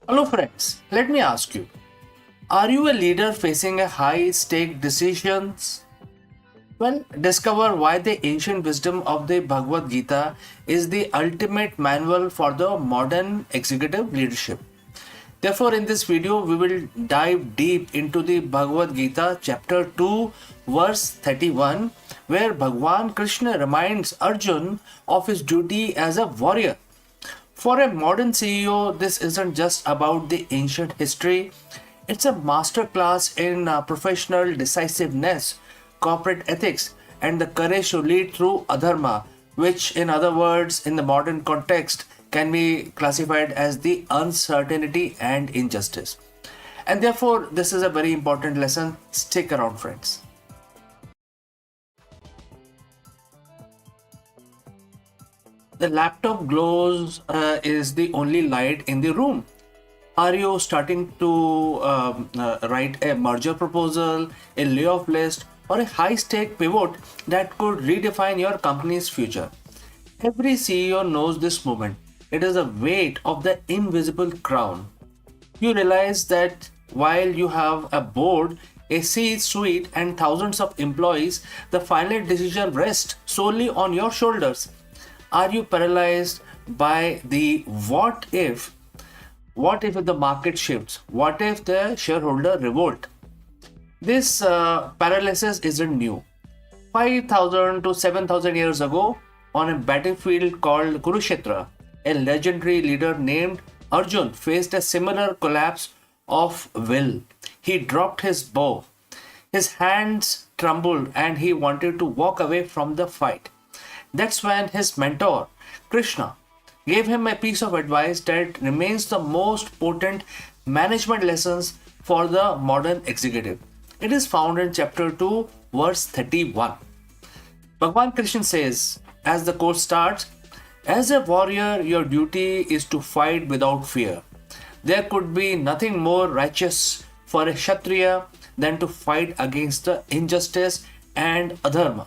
Hello friends, let me ask you, are you a leader facing a high stake decisions? Well, discover why the ancient wisdom of the Bhagavad Gita is the ultimate manual for the modern executive leadership. Therefore, in this video, we will dive deep into the Bhagavad Gita, chapter 2, verse 31, where Bhagwan Krishna reminds Arjun of his duty as a warrior. For a modern CEO, this isn't just about the ancient history, it's a masterclass in professional decisiveness, corporate ethics, and the courage to lead through adharma, which, in other words, in the modern context, can be classified as the uncertainty and injustice. And therefore, this is a very important lesson. Stick around, friends. The laptop glows is the only light in the room. Are you starting to write a merger proposal, a layoff list, or a high stake pivot that could redefine your company's future? Every CEO knows this moment. It is the weight of the invisible crown. You realize that while you have a board, a C-suite, and thousands of employees, the final decision rests solely on your shoulders. Are you paralyzed by the what if? What if the market shifts? What if the shareholder revolt? This paralysis isn't new. 5,000 to 7,000 years ago, on a battlefield called Kurukshetra, a legendary leader named Arjun faced a similar collapse of will. He dropped his bow. His hands trembled and he wanted to walk away from the fight. That's when his mentor, Krishna, gave him a piece of advice that remains the most potent management lessons for the modern executive. It is found in chapter 2, verse 31. Bhagwan Krishna says, as the quote starts, as a warrior, your duty is to fight without fear. There could be nothing more righteous for a Kshatriya than to fight against the injustice and adharma.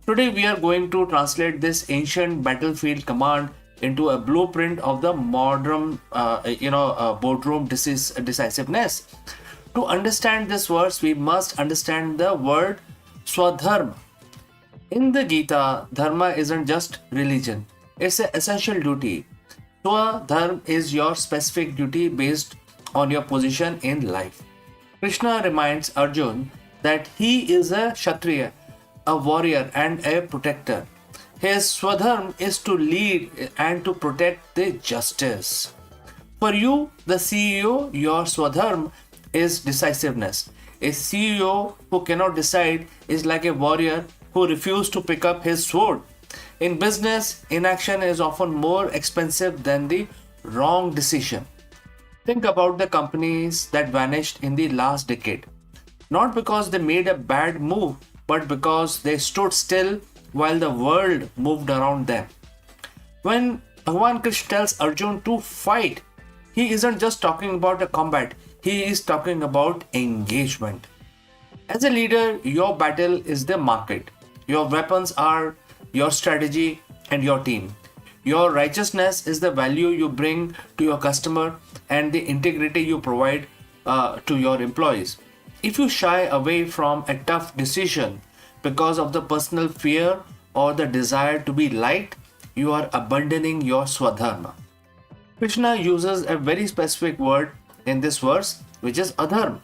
Today we are going to translate this ancient battlefield command into a blueprint of the modern, boardroom decisiveness. To understand this verse, we must understand the word swadharma. In the Gita, dharma isn't just religion; it's an essential duty. Swadharma is your specific duty based on your position in life. Krishna reminds Arjun that he is a Kshatriya, a warrior and a protector. His swadharma is to lead and to protect the justice. For you, the CEO, your swadharma is decisiveness. A CEO who cannot decide is like a warrior who refuses to pick up his sword. In business, inaction is often more expensive than the wrong decision. Think about the companies that vanished in the last decade. Not because they made a bad move, but because they stood still while the world moved around them. When Bhagwan Krishna tells Arjun to fight, he isn't just talking about a combat, he is talking about engagement. As a leader, your battle is the market. Your weapons are your strategy and your team. Your righteousness is the value you bring to your customer and the integrity you provide to your employees. If you shy away from a tough decision because of the personal fear or the desire to be liked, you are abandoning your swadharma. Krishna uses a very specific word in this verse, which is adharma,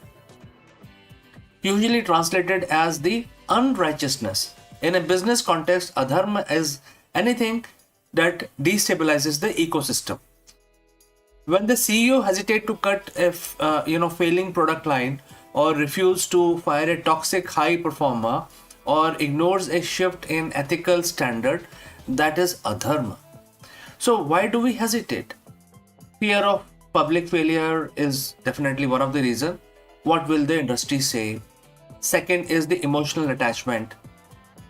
usually translated as the unrighteousness. In a business context, adharma is anything that destabilizes the ecosystem. When the CEO hesitates to cut a failing product line, or refuse to fire a toxic high performer, or ignores a shift in ethical standard, that is adharma. So why do we hesitate? Fear of public failure is definitely one of the reasons. What will the industry say? Second is the emotional attachment.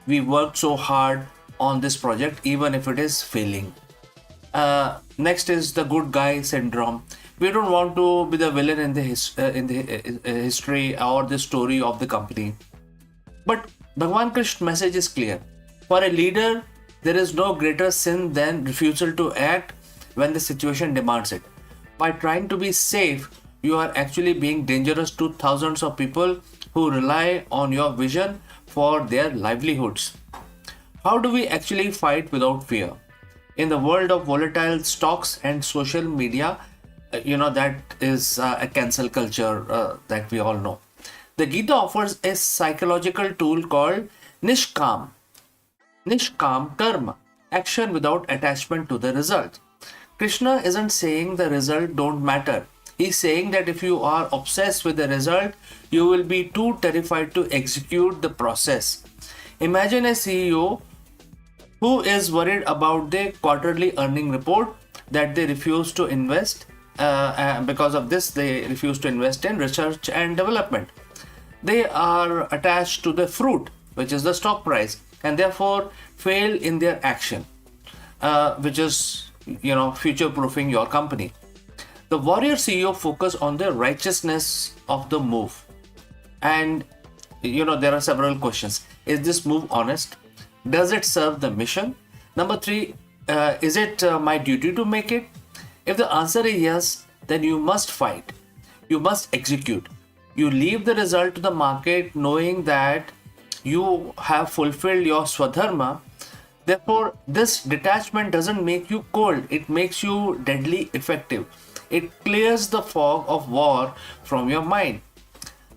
We worked so hard on this project even if it is failing. Next is the good guy syndrome. We don't want to be the villain in the history or the story of the company. But Bhagwan Krishna's message is clear. For a leader, there is no greater sin than refusal to act when the situation demands it. By trying to be safe, you are actually being dangerous to thousands of people who rely on your vision for their livelihoods. How do we actually fight without fear? In the world of volatile stocks and social media, that is a cancel culture that we all know. The Gita offers a psychological tool called Nishkam Karma, action without attachment to the result. Krishna isn't saying the result don't matter. He's saying that if you are obsessed with the result, you will be too terrified to execute the process. Imagine a CEO who is worried about the quarterly earning report that they refuse to invest. Because of this, they refuse to invest in research and development. They are attached to the fruit, which is the stock price, and therefore fail in their action, which is future proofing your company. The warrior CEO focus on the righteousness of the move, and there are several questions. Is this move honest? Does it serve the mission? Number three, is it my duty to make it? If the answer is yes, then you must fight. You must execute. You leave the result to the market knowing that you have fulfilled your swadharma. Therefore, this detachment doesn't make you cold, it makes you deadly effective. It clears the fog of war from your mind.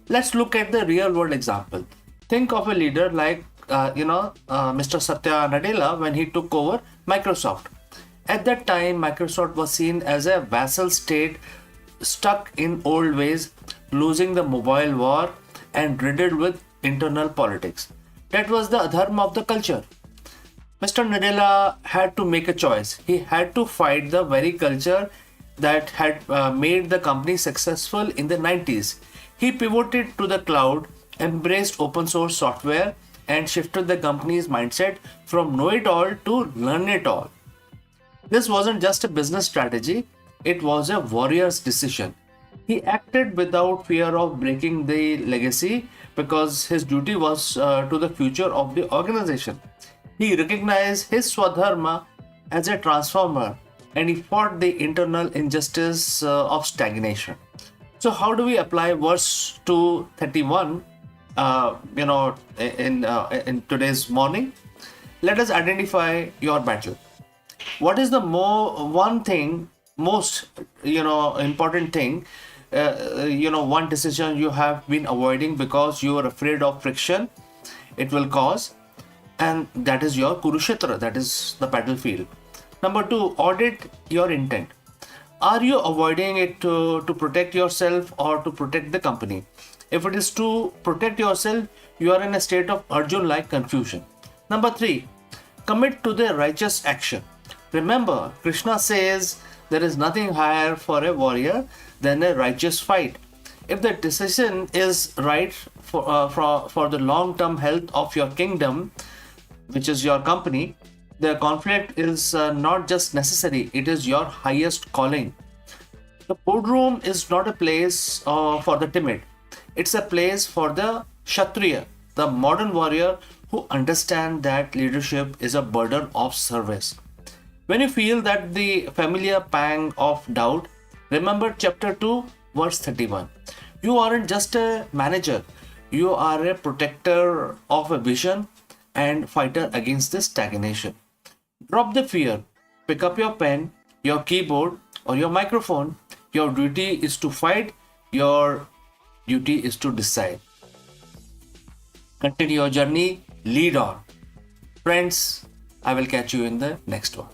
Let's look at the real world example. Think of a leader like Mr. Satya Nadella when he took over Microsoft. At that time, Microsoft was seen as a vassal state stuck in old ways, losing the mobile war and riddled with internal politics. That was the adharma of the culture. Mr. Nadella had to make a choice. He had to fight the very culture that had made the company successful in the 90s. He pivoted to the cloud, embraced open source software, and shifted the company's mindset from know it all to learn it all. This wasn't just a business strategy, it was a warrior's decision. He acted without fear of breaking the legacy because his duty was to the future of the organization. He recognized his swadharma as a transformer and he fought the internal injustice of stagnation. So, how do we apply verse 231 in today's morning? Let us identify your battle. What is the most important thing, one decision you have been avoiding because you are afraid of friction it will cause, and that is your Kurukshetra, that is the battlefield. Number two, audit your intent. Are you avoiding it to protect yourself or to protect the company? If it is to protect yourself, you are in a state of Arjun-like confusion. Number three, commit to the righteous action. Remember, Krishna says there is nothing higher for a warrior than a righteous fight. If the decision is right for the long-term health of your kingdom, which is your company, the conflict is not just necessary, it is your highest calling. The boardroom is not a place for the timid. It's a place for the Kshatriya, the modern warrior who understands that leadership is a burden of service. When you feel that the familiar pang of doubt, remember chapter 2, verse 31. You aren't just a manager, you are a protector of a vision and fighter against the stagnation. Drop the fear, pick up your pen, your keyboard, or your microphone. Your duty is to fight, your duty is to decide. Continue your journey, lead on. Friends, I will catch you in the next one.